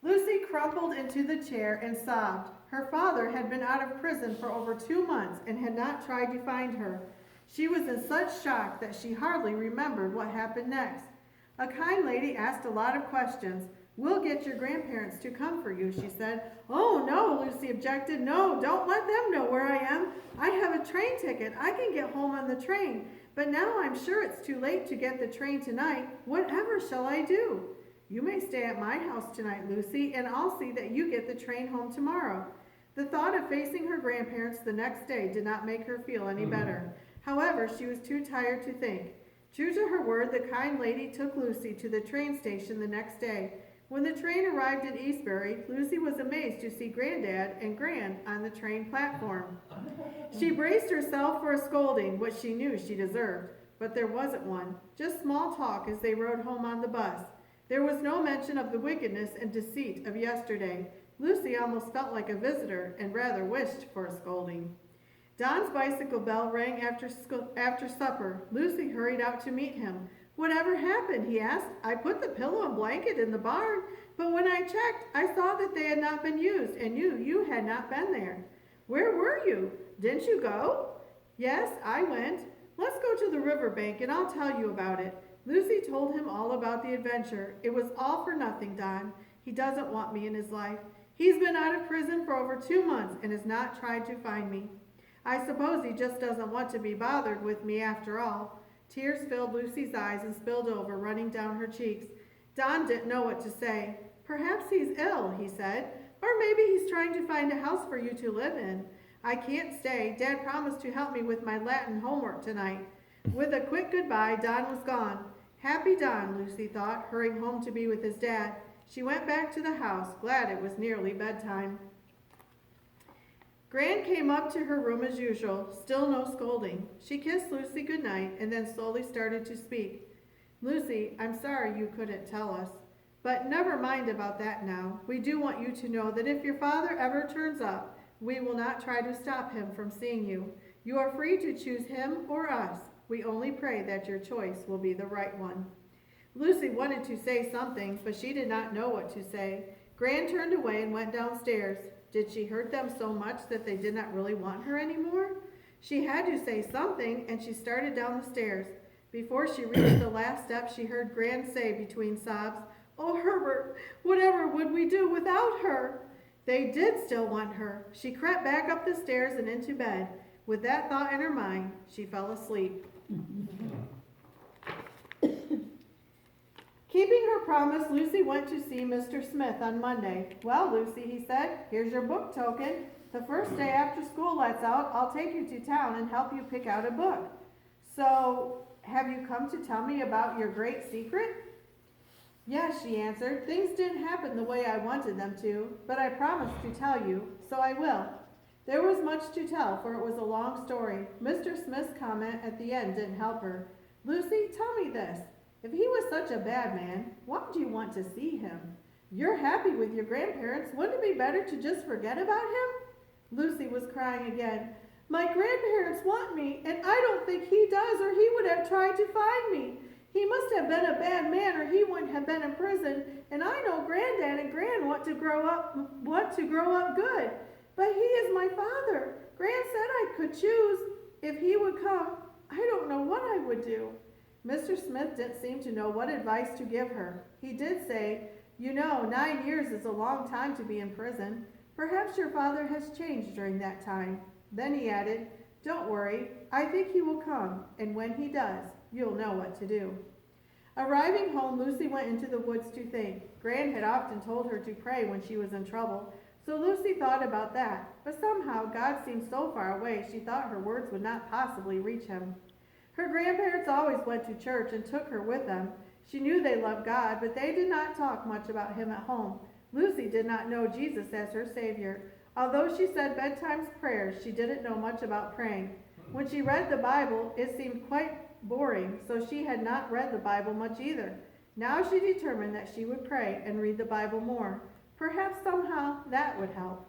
Lucy crumpled into the chair and sobbed. Her father had been out of prison for over 2 months and had not tried to find her. She was in such shock that she hardly remembered what happened next. A kind lady asked a lot of questions. "We'll get your grandparents to come for you," she said. "Oh, no," Lucy objected. "No, don't let them know where I am. I have a train ticket. I can get home on the train. But now I'm sure it's too late to get the train tonight. Whatever shall I do?" "You may stay at my house tonight, Lucy, and I'll see that you get the train home tomorrow." The thought of facing her grandparents the next day did not make her feel any better. However, she was too tired to think. True to her word, the kind lady took Lucy to the train station the next day. When the train arrived in Eastbury, Lucy was amazed to see Granddad and Gran on the train platform. She braced herself for a scolding, which she knew she deserved, but there wasn't one, just small talk as they rode home on the bus. There was no mention of the wickedness and deceit of yesterday. Lucy almost felt like a visitor and rather wished for a scolding. Don's bicycle bell rang after supper. Lucy hurried out to meet him. "Whatever happened?" he asked. "I put the pillow and blanket in the barn, but when I checked, I saw that they had not been used and you had not been there." "Where were you? Didn't you go?" "Yes, I went. Let's go to the riverbank and I'll tell you about it." Lucy told him all about the adventure. "It was all for nothing, Don. He doesn't want me in his life. He's been out of prison for over 2 months and has not tried to find me. I suppose he just doesn't want to be bothered with me after all." Tears filled Lucy's eyes and spilled over, running down her cheeks. Don didn't know what to say. "Perhaps he's ill," he said, "or maybe he's trying to find a house for you to live in. I can't stay. Dad promised to help me with my Latin homework tonight." With a quick goodbye, Don was gone. Happy Don, Lucy thought, hurrying home to be with his dad. She went back to the house, glad it was nearly bedtime. Gran came up to her room as usual, still no scolding. She kissed Lucy goodnight and then slowly started to speak. "Lucy, I'm sorry you couldn't tell us. But never mind about that now. We do want you to know that if your father ever turns up, we will not try to stop him from seeing you. You are free to choose him or us. We only pray that your choice will be the right one." Lucy wanted to say something, but she did not know what to say. Gran turned away and went downstairs. Did she hurt them so much that they did not really want her anymore? She had to say something, and she started down the stairs. Before she reached the last step, she heard Gran say between sobs, "Oh, Herbert, whatever would we do without her?" They did still want her. She crept back up the stairs and into bed. With that thought in her mind, she fell asleep. Keeping her promise, Lucy went to see Mr. Smith on Monday. "Well, Lucy," he said, "here's your book token. The first day after school lets out, I'll take you to town and help you pick out a book. So, have you come to tell me about your great secret?" "Yes," she answered. "Things didn't happen the way I wanted them to, but I promised to tell you, so I will." There was much to tell, for it was a long story. Mr. Smith's comment at the end didn't help her. "Lucy, tell me this. If he was such a bad man, why do you want to see him? You're happy with your grandparents. Wouldn't it be better to just forget about him?" Lucy was crying again. "My grandparents want me, and I don't think he does, or he would have tried to find me. He must have been a bad man, or he wouldn't have been in prison, and I know Granddad and Gran want to grow up good. But he is my father. Gran said I could choose. If he would come, I don't know what I would do." Mr. Smith didn't seem to know what advice to give her. He did say, "You know, 9 years is a long time to be in prison. Perhaps your father has changed during that time." Then he added, "Don't worry, I think he will come, and when he does, you'll know what to do." Arriving home, Lucy went into the woods to think. Gran had often told her to pray when she was in trouble, so Lucy thought about that, but somehow God seemed so far away she thought her words would not possibly reach him. Her grandparents always went to church and took her with them. She knew they loved God, but they did not talk much about him at home. Lucy did not know Jesus as her Savior. Although she said bedtime prayers, she didn't know much about praying. When she read the Bible, it seemed quite boring, so she had not read the Bible much either. Now she determined that she would pray and read the Bible more. Perhaps somehow that would help.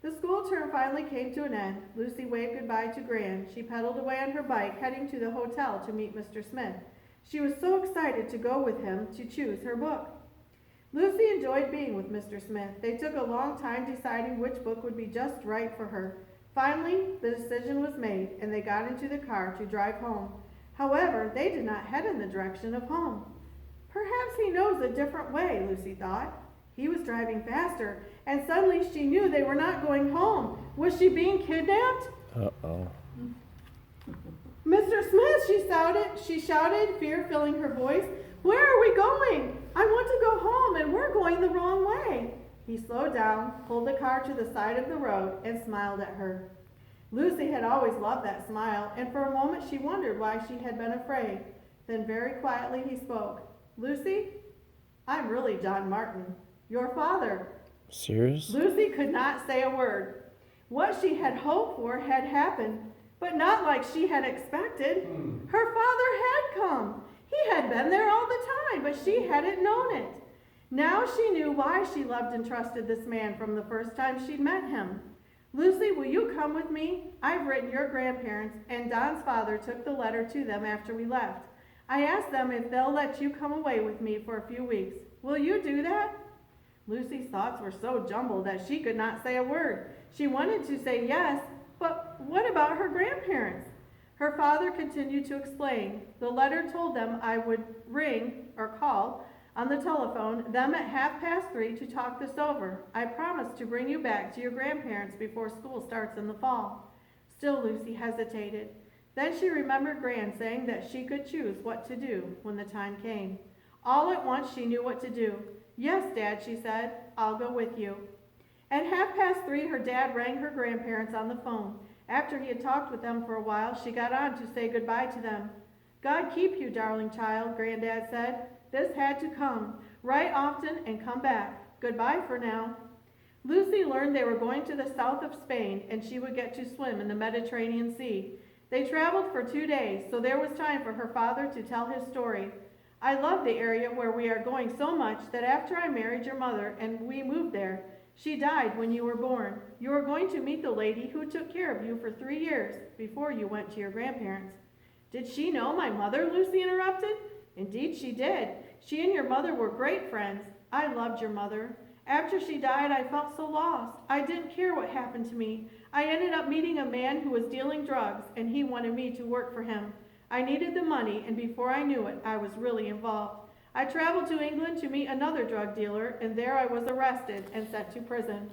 The school term finally came to an end. Lucy waved goodbye to Gran. She pedaled away on her bike, heading to the hotel to meet Mr. Smith. She was so excited to go with him to choose her book. Lucy enjoyed enjoyed being with Mr. Smith. They took a long time deciding which book would be just right for her. Finally, the decision was made, and they got into the car to drive home. However, they did not head in the direction of home. Perhaps he knows a different way, Lucy thought. He was driving faster, and suddenly she knew they were not going home. Was she being kidnapped? Uh-oh. Mr. Smith, she shouted, fear filling her voice. Where are we going? I want to go home, and we're going the wrong way. He slowed down, pulled the car to the side of the road, and smiled at her. Lucy had always loved that smile, and for a moment she wondered why she had been afraid. Then very quietly he spoke. Lucy, I'm really John Martin, your father. Serious? Lucy could not say a word. What she had hoped for had happened, but not like she had expected. Her father had come. He had been there all the time, but she hadn't known it. Now she knew why she loved and trusted this man from the first time she'd met him. Lucy, will you come with me? I've written your grandparents, and Don's father took the letter to them after we left. I asked them if they'll let you come away with me for a few weeks. Will you do that? Lucy's thoughts were so jumbled that she could not say a word. She wanted to say yes, but what about her grandparents? Her father continued to explain. The letter told them I would ring or call on the telephone, them at 3:30 to talk this over. I promised to bring you back to your grandparents before school starts in the fall. Still Lucy hesitated. Then she remembered Gran saying that she could choose what to do when the time came. All at once she knew what to do. Yes, Dad, she said, I'll go with you. At 3:30, her dad rang her grandparents on the phone. After he had talked with them for a while, she got on to say goodbye to them. God keep you, darling child, Granddad said. This had to come. Write often and come back. Goodbye for now. Lucy learned they were going to the south of Spain, and she would get to swim in the Mediterranean Sea. They traveled for 2 days, so there was time for her father to tell his story. I love the area where we are going so much that after I married your mother and we moved there, she died when you were born. You are going to meet the lady who took care of you for 3 years before you went to your grandparents. Did she know my mother? Lucy interrupted. Indeed she did. She and your mother were great friends. I loved your mother. After she died, I felt so lost. I didn't care what happened to me. I ended up meeting a man who was dealing drugs, and he wanted me to work for him. I needed the money, and before I knew it, I was really involved. I traveled to England to meet another drug dealer, and there I was arrested and sent to prison.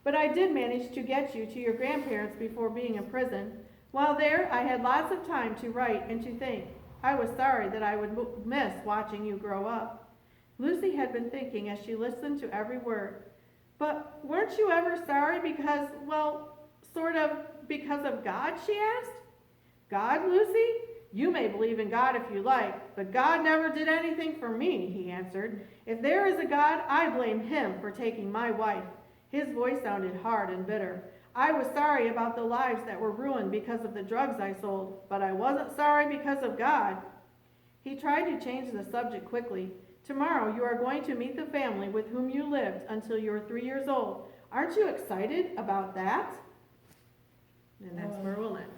But I did manage to get you to your grandparents before being in prison. While there, I had lots of time to write and to think. I was sorry that I would miss watching you grow up. Lucy had been thinking as she listened to every word. But weren't you ever sorry because, well, sort of because of God, she asked. God, Lucy? You may believe in God if you like, but God never did anything for me, he answered. If there is a God, I blame him for taking my wife. His voice sounded hard and bitter. I was sorry about the lives that were ruined because of the drugs I sold, but I wasn't sorry because of God. He tried to change the subject quickly. Tomorrow you are going to meet the family with whom you lived until you were 3 years old. Aren't you excited about that? And that's where we'll end.